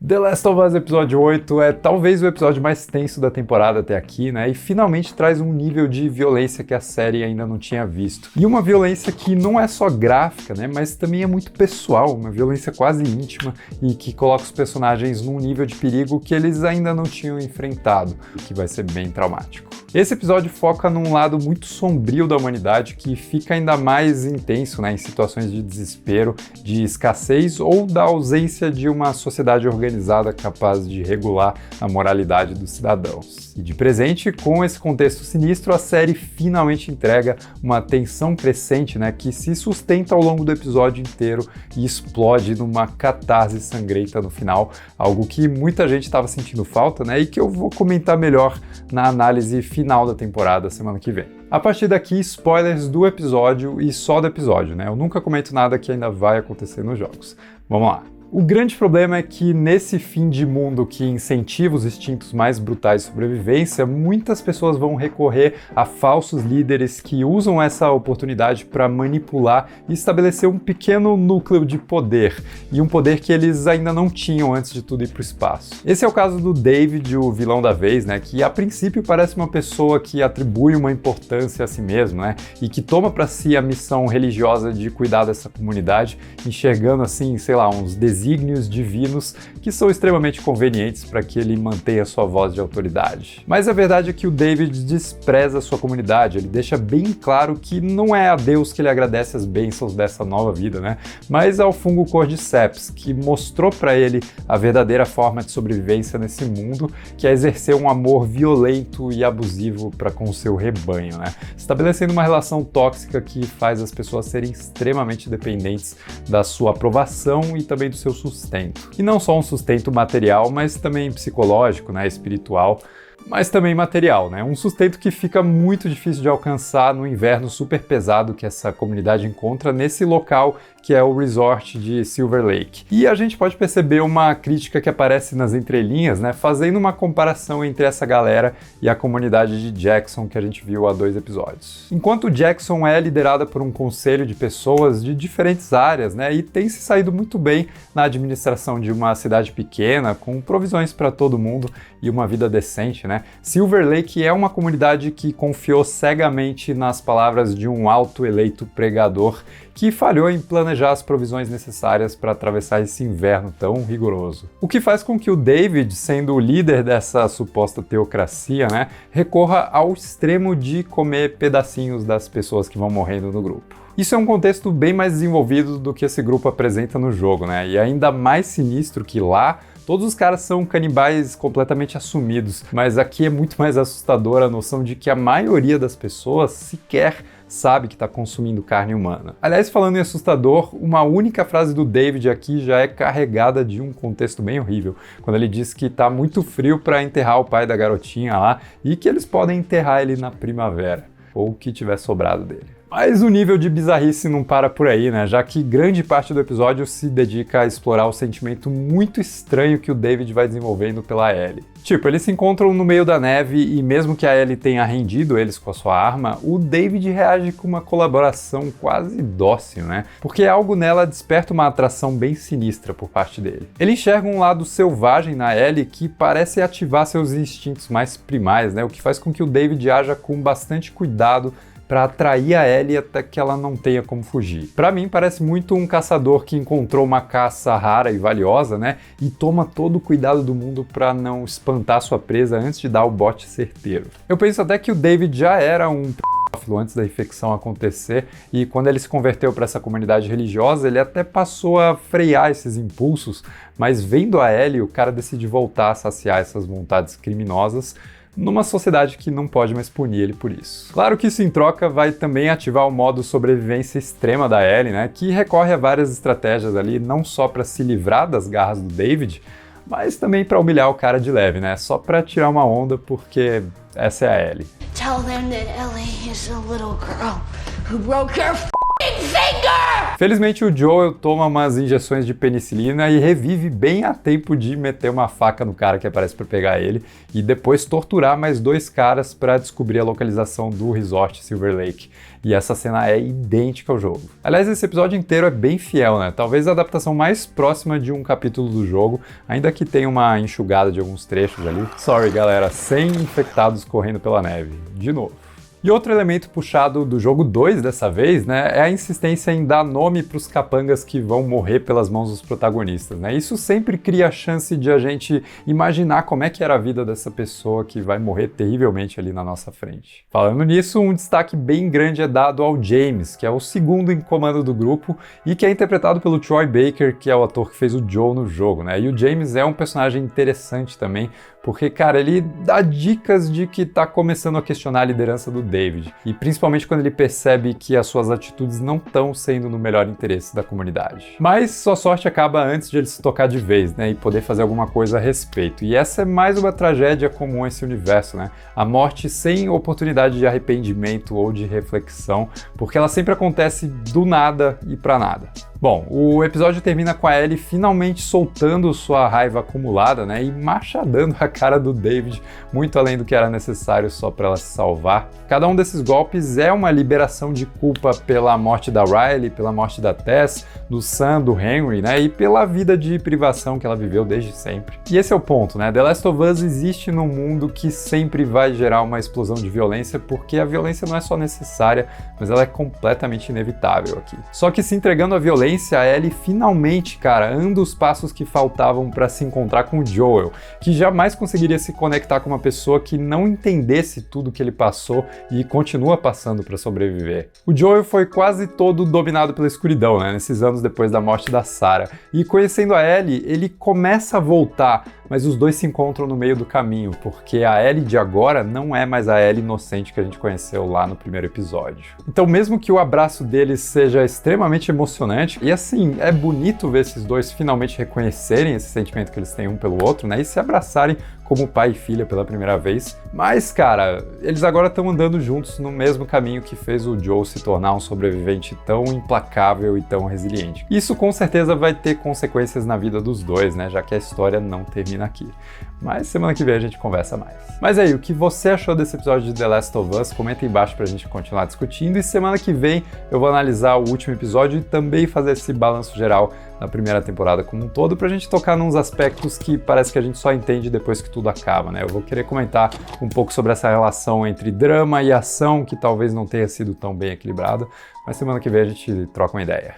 The Last of Us episódio 8 é talvez o episódio mais tenso da temporada até aqui, né? E finalmente traz um nível de violência que a série ainda não tinha visto. E uma violência que não é só gráfica, né? Mas também é muito pessoal, uma violência quase íntima e que coloca os personagens num nível de perigo que eles ainda não tinham enfrentado, o que vai ser bem traumático. Esse episódio foca num lado muito sombrio da humanidade que fica ainda mais intenso, né, em situações de desespero, de escassez ou da ausência de uma sociedade organizada capaz de regular a moralidade dos cidadãos. E de presente, com esse contexto sinistro, a série finalmente entrega uma tensão crescente, né, que se sustenta ao longo do episódio inteiro e explode numa catarse sangrenta no final, algo que muita gente estava sentindo falta, né, e que eu vou comentar melhor na análise final da temporada semana que vem. A partir daqui, spoilers do episódio e só do episódio, né? Eu nunca comento nada que ainda vai acontecer nos jogos. Vamos lá. O grande problema é que nesse fim de mundo que incentiva os instintos mais brutais de sobrevivência, muitas pessoas vão recorrer a falsos líderes que usam essa oportunidade para manipular e estabelecer um pequeno núcleo de poder, e um poder que eles ainda não tinham antes de tudo ir para o espaço. Esse é o caso do David, o vilão da vez, né, que a princípio parece uma pessoa que atribui uma importância a si mesmo, né, e que toma para si a missão religiosa de cuidar dessa comunidade, enxergando assim, sei lá, uns desígnios divinos que são extremamente convenientes para que ele mantenha sua voz de autoridade. Mas a verdade é que o David despreza sua comunidade, ele deixa bem claro que não é a Deus que ele agradece as bênçãos dessa nova vida, né? Mas ao fungo Cordyceps, que mostrou para ele a verdadeira forma de sobrevivência nesse mundo, que é exercer um amor violento e abusivo para com o seu rebanho, né? Estabelecendo uma relação tóxica que faz as pessoas serem extremamente dependentes da sua aprovação e também do seu sustento. E não só um sustento material, mas também psicológico, né, espiritual, mas também material, né? Um sustento que fica muito difícil de alcançar no inverno super pesado que essa comunidade encontra nesse local que é o resort de Silver Lake. E a gente pode perceber uma crítica que aparece nas entrelinhas, né, fazendo uma comparação entre essa galera e a comunidade de Jackson que a gente viu há 2 episódios. Enquanto Jackson é liderada por um conselho de pessoas de diferentes áreas, né, e tem se saído muito bem na administração de uma cidade pequena, com provisões para todo mundo e uma vida decente, né, Silver Lake é uma comunidade que confiou cegamente nas palavras de um auto-eleito pregador que falhou em planejar as provisões necessárias para atravessar esse inverno tão rigoroso. O que faz com que o David, sendo o líder dessa suposta teocracia, né, recorra ao extremo de comer pedacinhos das pessoas que vão morrendo no grupo. Isso é um contexto bem mais desenvolvido do que esse grupo apresenta no jogo, né, e ainda mais sinistro que lá, todos os caras são canibais completamente assumidos, mas aqui é muito mais assustadora a noção de que a maioria das pessoas sequer sabe que está consumindo carne humana. Aliás, falando em assustador, uma única frase do David aqui já é carregada de um contexto bem horrível, quando ele diz que está muito frio para enterrar o pai da garotinha lá e que eles podem enterrar ele na primavera, ou o que tiver sobrado dele. Mas o nível de bizarrice não para por aí, né? Já que grande parte do episódio se dedica a explorar o sentimento muito estranho que o David vai desenvolvendo pela Ellie. Tipo, eles se encontram no meio da neve e mesmo que a Ellie tenha rendido eles com a sua arma, o David reage com uma colaboração quase dócil, né? Porque algo nela desperta uma atração bem sinistra por parte dele. Ele enxerga um lado selvagem na Ellie que parece ativar seus instintos mais primais, né? O que faz com que o David haja com bastante cuidado para atrair a Ellie até que ela não tenha como fugir. Para mim, parece muito um caçador que encontrou uma caça rara e valiosa, né? E toma todo o cuidado do mundo para não espantar sua presa antes de dar o bote certeiro. Eu penso até que o David já era um pedófilo antes da infecção acontecer e quando ele se converteu para essa comunidade religiosa, ele até passou a frear esses impulsos, mas vendo a Ellie, o cara decide voltar a saciar essas vontades criminosas numa sociedade que não pode mais punir ele por isso. Claro que isso em troca vai também ativar o modo sobrevivência extrema da Ellie, né, que recorre a várias estratégias ali, não só para se livrar das garras do David, mas também para humilhar o cara de leve, né, só para tirar uma onda porque essa é a Ellie. Tell them that Ellie is a little girl who broke her f***ing finger! Felizmente o Joel toma umas injeções de penicilina e revive bem a tempo de meter uma faca no cara que aparece para pegar ele e depois torturar mais 2 caras para descobrir a localização do resort Silver Lake. E essa cena é idêntica ao jogo. Aliás, esse episódio inteiro é bem fiel, né? Talvez a adaptação mais próxima de um capítulo do jogo, ainda que tenha uma enxugada de alguns trechos ali. Sorry, galera, 100 infectados correndo pela neve. De novo. E outro elemento puxado do jogo 2 dessa vez, né, é a insistência em dar nome para os capangas que vão morrer pelas mãos dos protagonistas, né? Isso sempre cria a chance de a gente imaginar como é que era a vida dessa pessoa que vai morrer terrivelmente ali na nossa frente. Falando nisso, um destaque bem grande é dado ao James, que é o segundo em comando do grupo e que é interpretado pelo Troy Baker, que é o ator que fez o Joe no jogo, né? E o James é um personagem interessante também, porque, cara, ele dá dicas de que tá começando a questionar a liderança do David, e principalmente quando ele percebe que as suas atitudes não estão sendo no melhor interesse da comunidade. Mas sua sorte acaba antes de ele se tocar de vez, né, e poder fazer alguma coisa a respeito. E essa é mais uma tragédia comum a esse universo, né? A morte sem oportunidade de arrependimento ou de reflexão, porque ela sempre acontece do nada e pra nada. Bom, o episódio termina com a Ellie finalmente soltando sua raiva acumulada, né, e machadando a cara do David, muito além do que era necessário só para ela se salvar. Cada um desses golpes é uma liberação de culpa pela morte da Riley, pela morte da Tess, do Sam, do Henry, né, e pela vida de privação que ela viveu desde sempre. E esse é o ponto, né? The Last of Us existe num mundo que sempre vai gerar uma explosão de violência, porque a violência não é só necessária, mas ela é completamente inevitável aqui. Só que se entregando à violência, a Ellie finalmente, cara, anda os passos que faltavam para se encontrar com o Joel, que jamais conseguiria se conectar com uma pessoa que não entendesse tudo que ele passou e continua passando para sobreviver. O Joel foi quase todo dominado pela escuridão, né, nesses anos depois da morte da Sarah, e conhecendo a Ellie, ele começa a voltar, mas os dois se encontram no meio do caminho, porque a Ellie de agora não é mais a Ellie inocente que a gente conheceu lá no primeiro episódio. Então, mesmo que o abraço deles seja extremamente emocionante, e assim, é bonito ver esses dois finalmente reconhecerem esse sentimento que eles têm um pelo outro, né, e se abraçarem como pai e filha pela primeira vez. Mas, cara, eles agora estão andando juntos no mesmo caminho que fez o Joe se tornar um sobrevivente tão implacável e tão resiliente. Isso com certeza vai ter consequências na vida dos dois, né, já que a história não termina aqui. Mas semana que vem a gente conversa mais. Mas aí, o que você achou desse episódio de The Last of Us? Comenta aí embaixo pra gente continuar discutindo, e semana que vem eu vou analisar o último episódio e também fazer esse balanço geral na primeira temporada como um todo, pra gente tocar nos aspectos que parece que a gente só entende depois que tudo acaba, né? Eu vou querer comentar um pouco sobre essa relação entre drama e ação, que talvez não tenha sido tão bem equilibrada, mas semana que vem a gente troca uma ideia.